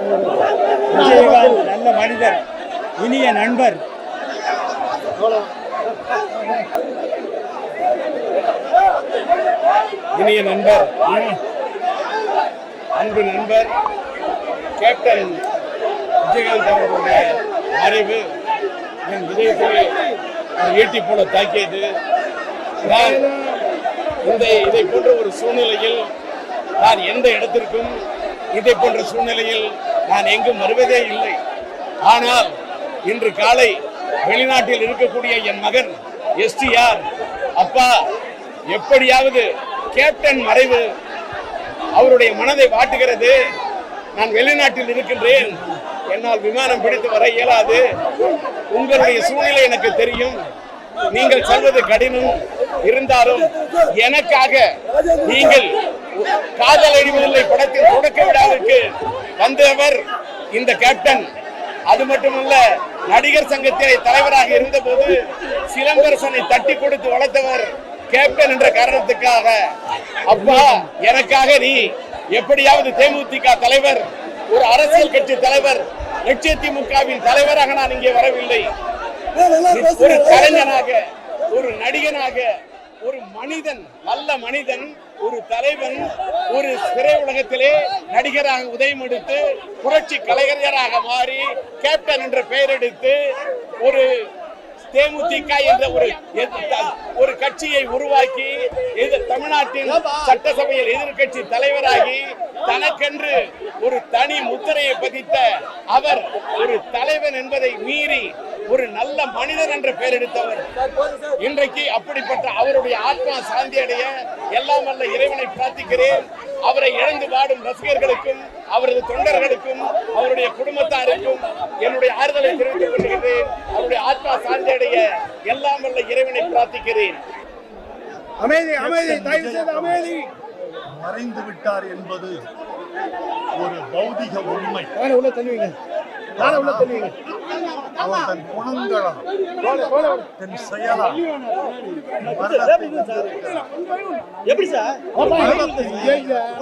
விஜயகாந்த் நல்ல மனிதர், இனிய நண்பர். இனிய நண்பர், அன்பு நண்பர் கேப்டன் விஜயகாந்த் அவர்களுடைய மறைவு என் இதயத்திலே ஈட்டி போல தாக்கியது. நான் இதை போன்ற ஒரு சூழ்நிலையில் நான் எந்த இடத்திற்கும் இதை போன்ற சூழ்நிலையில் நான் எங்கும் வருவதே இல்லை. ஆனால் இன்று காலை வெளிநாட்டில் இருக்கக்கூடிய என் மகன் STR, அப்பா எப்படியாவது கேப்டன் மறைவு அவருடைய மனதை வாட்டுகிறது. நான் வெளிநாட்டில் இருக்கின்றேன், என்னால் விமானம் பிடித்து வர இயலாது. உங்களுடைய சூழ்நிலை எனக்கு தெரியும், நீங்கள் சொல்வது கடினம் இருந்தாலும் எனக்காக நீங்கள் காதல் அழிவதில்லை படத்தின் தொடக்க விழாவிற்கு வந்தவர் இந்த கேப்டன். அது மட்டுமல்ல, நடிகர் சங்கத்திலே தலைவராக இருந்தபோது சிலம்பரசனை தட்டி கொடுத்து வளர்த்தவர் கேப்டன் என்ற காரணத்துக்காக. அப்பா, எனக்காக நீ எப்படியாவது தேமுதிக தலைவர், ஒரு அரசியல் கட்சி தலைவர், லட்சத்திமுகவின் தலைவராக நான் இங்கே வரவில்லை. ஒரு கலைஞனாக, ஒரு நடிகனாக, ஒரு மனிதன், நல்ல மனிதன், ஒரு தலைவன், ஒரு திரை உலகத்திலே நடிகராக உதயம் எடுத்து புரட்சி கலைஞராக மாறி கேப்டன் என்ற பெயர் எடுத்து ஒரு தேமுதிக என்ற ஒரு கட்சியை உருவாக்கி தமிழ்நாட்டின் சட்டசபையில் எதிர்கட்சி தலைவராகி தனக்கென்று ஒரு தனி முத்திரையை பதித்த அவர் ஒரு தலைவன் என்பதை மீறி ஒரு நல்ல மனிதன் என்ற பெயர் எடுத்தவர். இன்றைக்கு அப்படிப்பட்ட அவருடைய ஆத்மா சாந்தி அடைய எல்லாம் வல்ல இறைவனை பிரார்த்திக்கிறேன். அவரை இழந்து வாடும் ரசிகர்களுக்கும் அவரது தொண்டர்களுக்கும் அவருடைய குடும்பத்தாருக்கும் என்னுடைய ஆறுதலை தெரிவித்துக் கொள்கிறேன். அவருடைய ஆத்மா சாந்தி அடைய எல்லாம் வல்ல இறைவனை பிரார்த்திக்கிறேன். அமைதி, அமைதி, தயவு செய்து அமைதி. மறைந்து விட்டார் என்பது ஒரு பௌதிக உண்மை. உள்ள தள்ளுவீங்க, உள்ள தள்ளுவீங்க. அவர் தன் குணங்களா, தன் செயலா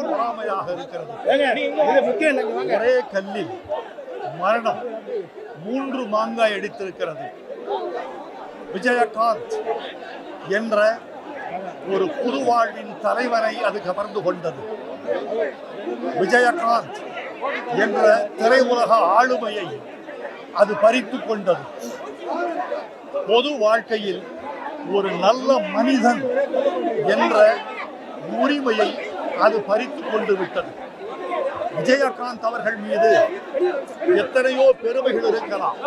பொறாமையாக இருக்கிறது. ஒரே கல்லில் மரணம் 3 மாங்காய் அடித்திருக்கிறது. விஜயகாந்த் என்ற ஒரு புது வாழ்வின் தலைவரை அது கவர்ந்து கொண்டது. விஜயகாந்த் என்ற திரையுலக ஆளுமையை அது பறித்து கொண்டது. பொது வாழ்க்கையில் ஒரு நல்ல மனிதன் என்ற உரிமையை அது பறித்து கொண்டு விட்டது. விஜயகாந்த் அவர்கள் மீது எத்தனையோ பெருமைகள் இருக்கலாம்.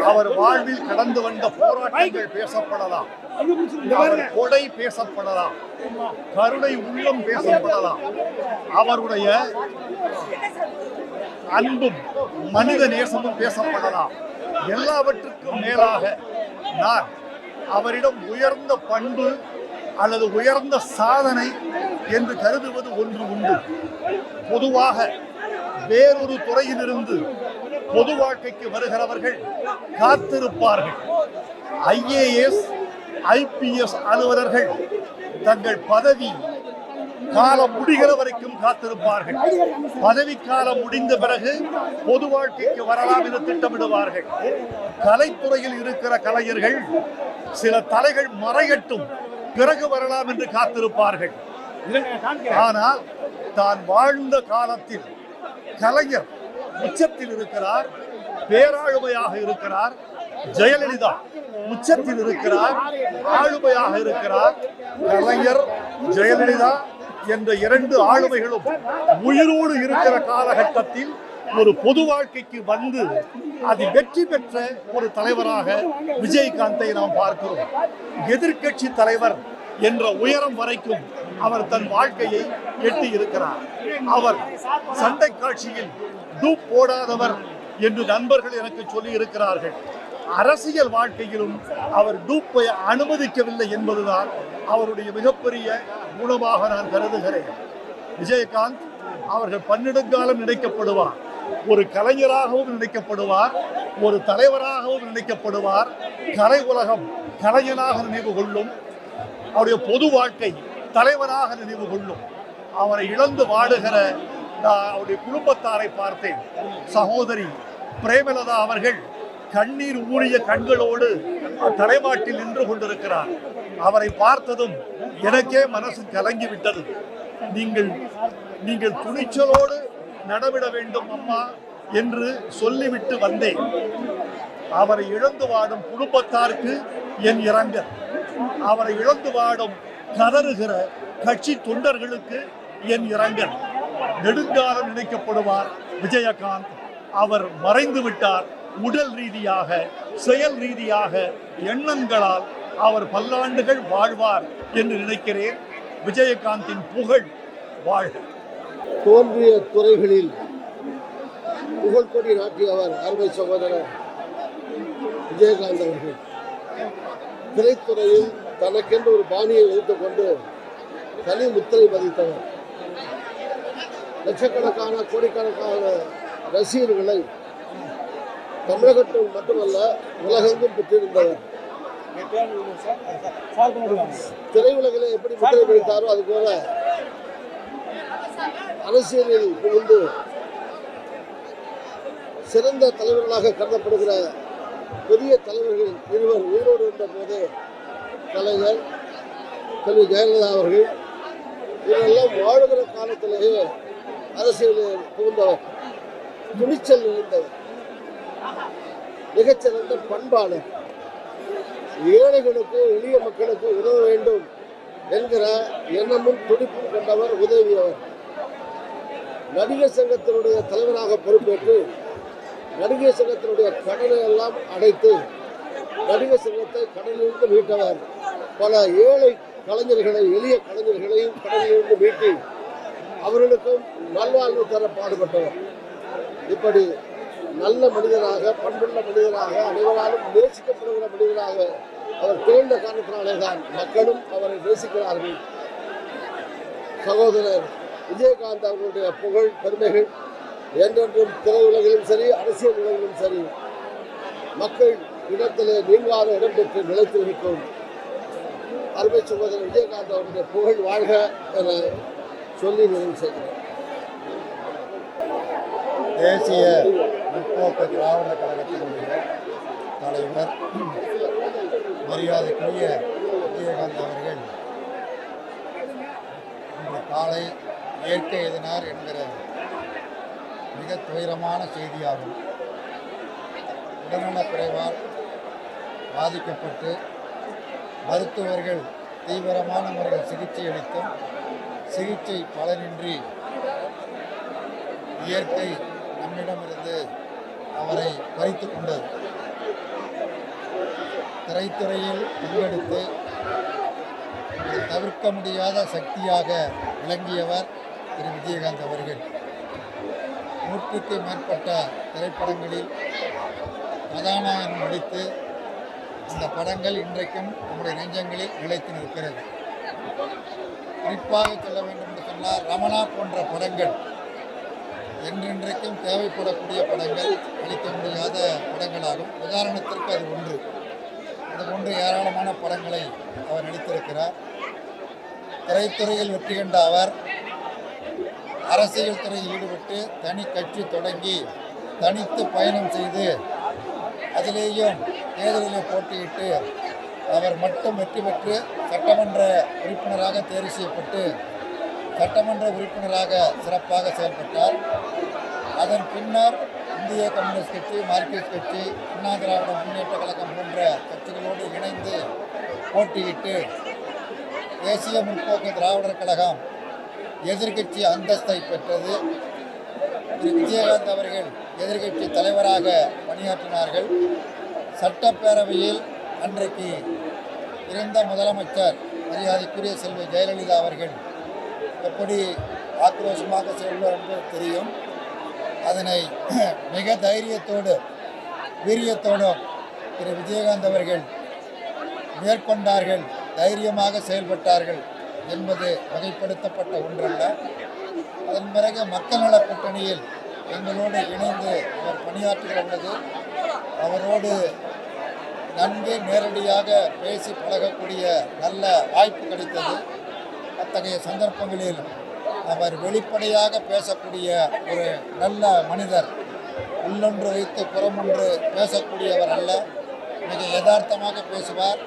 அவர் வாழ்வில் கடந்து வந்த போராட்டங்கள் பேசப்படலாம், அவர் கொடை பேசப்படலாம், கருணை உள்ளம் பேசப்படலாம், அவருடைய அன்பும் மனித நேசமும் பேசப்படலாம். எல்லாவற்றுக்கும் மேலாக நான் அவரிடம் உயர்ந்த பண்பு அல்லது உயர்ந்த சாதனை என்று கருதுவது ஒன்று உண்டு. பொதுவாக வேறொரு துறையிலிருந்து பொது வாழ்க்கைக்கு வருகிறவர்கள் காத்திருப்பார்கள். IAS, IPS அலுவலர்கள் தங்கள் பதவி காலம் முடிகிற வரைக்கும் காத்திருப்பார்கள். பதவி காலம் முடிந்த பிறகு பொது வாழ்க்கைக்கு வரலாம் என்று திட்டமிடுவார்கள். கலைத்துறையில் இருக்கிற கலைஞர்கள் சில தலைகள் மறையட்டும் பிறகு வரலாம் என்று காத்திருப்பார்கள். ஆனால் தான் வாழ்ந்த காலத்தில் கலைஞர் உச்சத்தில் இருக்கிறார், பேராளுமையாக இருக்கிறார். ஜெயலலிதா உச்சத்தில் இருக்கிறார், ஆளுமையாக இருக்கிறார். கலைஞர், ஜெயலலிதா என்ற 2 ஆளுமைகளும் உயிரோடு இருக்கிற காலகட்டத்தில் ஒரு பொது வாழ்க்கைக்கு வந்து அதில் வெற்றி பெற்ற ஒரு தலைவராக விஜயகாந்தை நாம் பார்க்கிறோம். எதிர்கட்சி தலைவர் என்ற உயரம் வரைக்கும் அவர் தன் வாழ்க்கையை எட்டி இருக்கிறார். அவர் சண்டை காட்சியில் டூப் போடாதவர் என்று நண்பர்கள் எனக்கு சொல்லி இருக்கிறார்கள். அரசியல் வாழ்க்கையிலும் அவர் டூப்பை அனுமதிக்கவில்லை என்பதுதான் அவருடைய மிகப்பெரிய குணமாக நான் கருதுகிறேன். விஜயகாந்த் அவர்கள் பன்னெடுங்காலம் நினைக்கப்படுவார். ஒரு கலைஞராகவும் நினைக்கப்படுவார், ஒரு தலைவராகவும் நினைக்கப்படுவார். கலை உலகம் கலைஞனாக நினைவு கொள்ளும், அவருடைய பொது வாழ்க்கை தலைவராக நினைவு கொள்ளும். அவரை இழந்து வாடுகிற நான் அவருடைய குடும்பத்தாரை பார்த்தேன். சகோதரி பிரேமலதா அவர்கள் கண்ணீர் ஊறிய கண்களோடு தலைமாட்டில் நின்று கொண்டிருக்கிறார். அவரை பார்த்ததும் எனக்கே மனசு கலங்கி விட்டது. நீங்கள் துணிச்சலோடு நடவிட வேண்டும் அம்மா என்று சொல்லிவிட்டு வந்தேன். அவரை இழந்து வாடும் குடும்பத்தாருக்கு என் இரங்கல். அவரை இழந்து வாடும் கதறுகிற கட்சி தொண்டர்களுக்கு என் இரங்கல். நெடுங்காலம் நினைக்கப்படுவார் விஜயகாந்த். அவர் மறைந்து விட்டார். உடல் ரீதியாக, செயல் ரீதியாக, எண்ணங்களால் அவர் பல்லாண்டுகள் வாழ்வார் என்று நினைக்கிறேன். விஜயகாந்தின் புகழ் வாழ்க. தோன்றிய துறைகளில் புகழ்கொடி நாட்டியவர் அருமை சகோதரர் விஜயகாந்த் அவர்கள். திரைத்துறையில் தனக்கென்று ஒரு பாணியை வைத்துக் கொண்டு தனி முத்திரை பதித்தவர். லட்சக்கணக்கான கோடிக்கணக்கான ரசிகர்களை தமிழகத்தில் மட்டுமல்ல உலகெங்கும் பெற்றிருந்தவர். திரையுலகிலே எப்படி முத்திரை பதித்தாரோ அதுபோல அரசியலில் புகுந்து சிறந்த தலைவர்களாக கருதப்படுகிற பெரிய தலைவர்கள் இருவர் உயிரோடு இருந்த போது கலைஞர், செல்வி ஜெயலலிதா அவர்கள் இவரெல்லாம் வாழுகிற காலத்திலேயே அரசியலில் புகுந்தவர், துணிச்சல் நிறைந்தவர், மிகச்சிறந்த பண்பாளர், ஏழைகளுக்கு எளிய மக்களுக்கு உதவ வேண்டும் என்கிற எண்ணமும் துடிப்பும் கொண்டவர், உதவியவர். நடிகர் சங்கத்தினுடைய தலைவராக பொறுப்பேற்று நடிகர் சங்கத்தினுடைய கடனை எல்லாம் அடைத்து நடிகர் சங்கத்தை கடனிலிருந்து மீட்டவர். பல ஏழை கலைஞர்களை, எளிய கலைஞர்களையும் கடனிலிருந்து மீட்டி அவர்களுக்கும் நல்வாழ்வு தர பாடுபட்டவர். இப்படி நல்ல மனிதராக, பண்புள்ள மனிதராக, அனைவராலும் நேசிக்கப்படுகிற மனிதராக அவர் திகழ்ந்த காரணத்தினாலே தான் மக்களும் அவரை நேசிக்கிறார்கள். சகோதரர் விஜயகாந்த் அவர்களுடைய புகழ் பெருமைகள் என்றென்றும் திரையுலகிலும் சரி, அரசியல் உலகிலும் சரி, மக்கள் இடத்திலே நீங்காத இடம் பெற்று நிலைத்திருக்கும். அருமை சகோதரர் விஜயகாந்த் அவருடைய புகழ் வாழ்க என சொல்லி நிறைவு செய்கிறேன். தேசிய முற்போக்கு திராவிட கழகத்தினுடைய தலைவர் மரியாதைக்குரிய விஜயகாந்த் அவர்கள் இன்று காலை இயற்கை எதினார் என்கிற மிக துயரமான செய்தியாகும். உடல்நலக் குறைவால் பாதிக்கப்பட்டு மருத்துவர்கள் தீவிரமான முறையில் சிகிச்சை அளித்தும் சிகிச்சை பலனின்றி இயற்கை நம்மிடமிருந்து அவரை பறித்து கொண்டது. திரைத்துறையில் பங்கெடுத்து தவிர்க்க முடியாத சக்தியாக விளங்கியவர் திரு விஜயகாந்த் அவர்கள். 100க்கு மேற்பட்ட திரைப்படங்களில் கதாநாயகன் நடித்து இந்த படங்கள் இன்றைக்கும் நம்முடைய நெஞ்சங்களில் நிலைத்து நிற்கிறது. குறிப்பாக சொல்ல வேண்டும் என்று சொன்னால் ரமணா போன்ற படங்கள் என்றென்றைக்கும் தேவைப்படக்கூடிய படங்கள், அளிக்க முடியாத படங்களாகும். உதாரணத்திற்கு அது ஒன்று. அதுபோன்று ஏராளமான படங்களை அவர் நடித்திருக்கிறார். திரைத்துறையில் வெற்றி கண்ட அவர் அரசியல் துறையில் ஈடுபட்டு தனி கட்சி தொடங்கி தனித்து பயணம் செய்து அதிலேயும் தேர்தலிலே போட்டியிட்டு அவர் மட்டும் வெற்றி பெற்று சட்டமன்ற உறுப்பினராக தேர்வு செய்யப்பட்டு சட்டமன்ற உறுப்பினராக சிறப்பாக செயல்பட்டார். அதன் பின்னர் இந்திய கம்யூனிஸ்ட் கட்சி, மார்க்சிஸ்ட் கட்சி, அண்ணா திராவிட முன்னேற்ற கழகம் போன்ற கட்சிகளோடு இணைந்து போட்டியிட்டு தேசிய முற்போக்கு திராவிடர் கழகம் எதிர்கட்சி அந்தஸ்தை பெற்றது. திரு விஜயகாந்த் அவர்கள் எதிர்கட்சி தலைவராக பணியாற்றினார்கள். சட்டப்பேரவையில் அன்றைக்கு இருந்த முதலமைச்சர் மரியாதைக்குரிய செல்வி ஜெயலலிதா அவர்கள் எப்படி ஆக்ரோஷமாக செல்வார் என்பது தெரியும். அதனை மிக தைரியத்தோடு வீரியத்தோடும் திரு விஜயகாந்த் அவர்கள் மேற்கொண்டார்கள், தைரியமாக செயல்பட்டார்கள் என்பது வகைப்படுத்தப்பட்ட ஒன்றல்ல. அதன் பிறகு மக்கள் நல கூட்டணியில் எங்களோடு இணைந்து அவர் பணியாற்றுகிற பொழுது அவரோடு நன்கு நேரடியாக பேசி பழகக்கூடிய நல்ல வாய்ப்பு கிடைத்தது. அத்தகைய சந்தர்ப்பங்களில் அவர் வெளிப்படையாக பேசக்கூடிய ஒரு நல்ல மனிதர். உள்ளொன்று வைத்து புறமொன்று பேசக்கூடியவர் அல்ல. மிக யதார்த்தமாக பேசுவார்,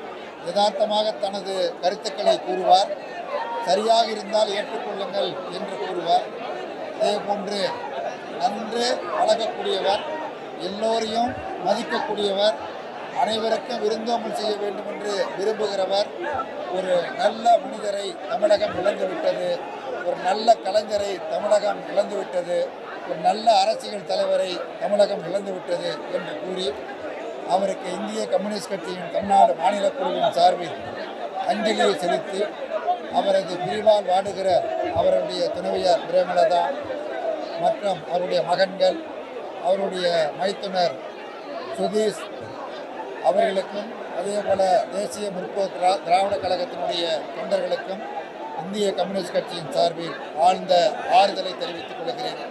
யதார்த்தமாக தனது கருத்துக்களை கூறுவார். சரியாக இருந்தால் ஏற்றுக்கொள்ளுங்கள் என்று கூறுவார். அதேபோன்று நன்று பழகக்கூடியவர், எல்லோரையும் மதிக்கக்கூடியவர், அனைவருக்கும் விருந்தோம்பல் செய்ய வேண்டும் என்று விரும்புகிறவர். ஒரு நல்ல மனிதரை தமிழகம் இழந்துவிட்டது, ஒரு நல்ல கலைஞரை தமிழகம் இழந்துவிட்டது, ஒரு நல்ல அரசியல் தலைவரை தமிழகம் இழந்துவிட்டது என்று கூறி அவருக்கு இந்திய கம்யூனிஸ்ட் கட்சியின் தமிழ்நாடு மாநில குழுவின் சார்பில் அஞ்சலியை செலுத்தி அவரது பிரிவால் வாடுகிற அவருடைய துணைவியார் பிரேமலதா மற்றும் அவருடைய மகன்கள், அவருடைய மைத்துனர் சுதீஷ் அவர்களுக்கும், அதேபோல தேசிய முற்போக்கு திராவிட கழகத்தினுடைய தொண்டர்களுக்கும் இந்திய கம்யூனிஸ்ட் கட்சியின் சார்பில் ஆழ்ந்த ஆறுதலை தெரிவித்துக் கொள்கிறேன்.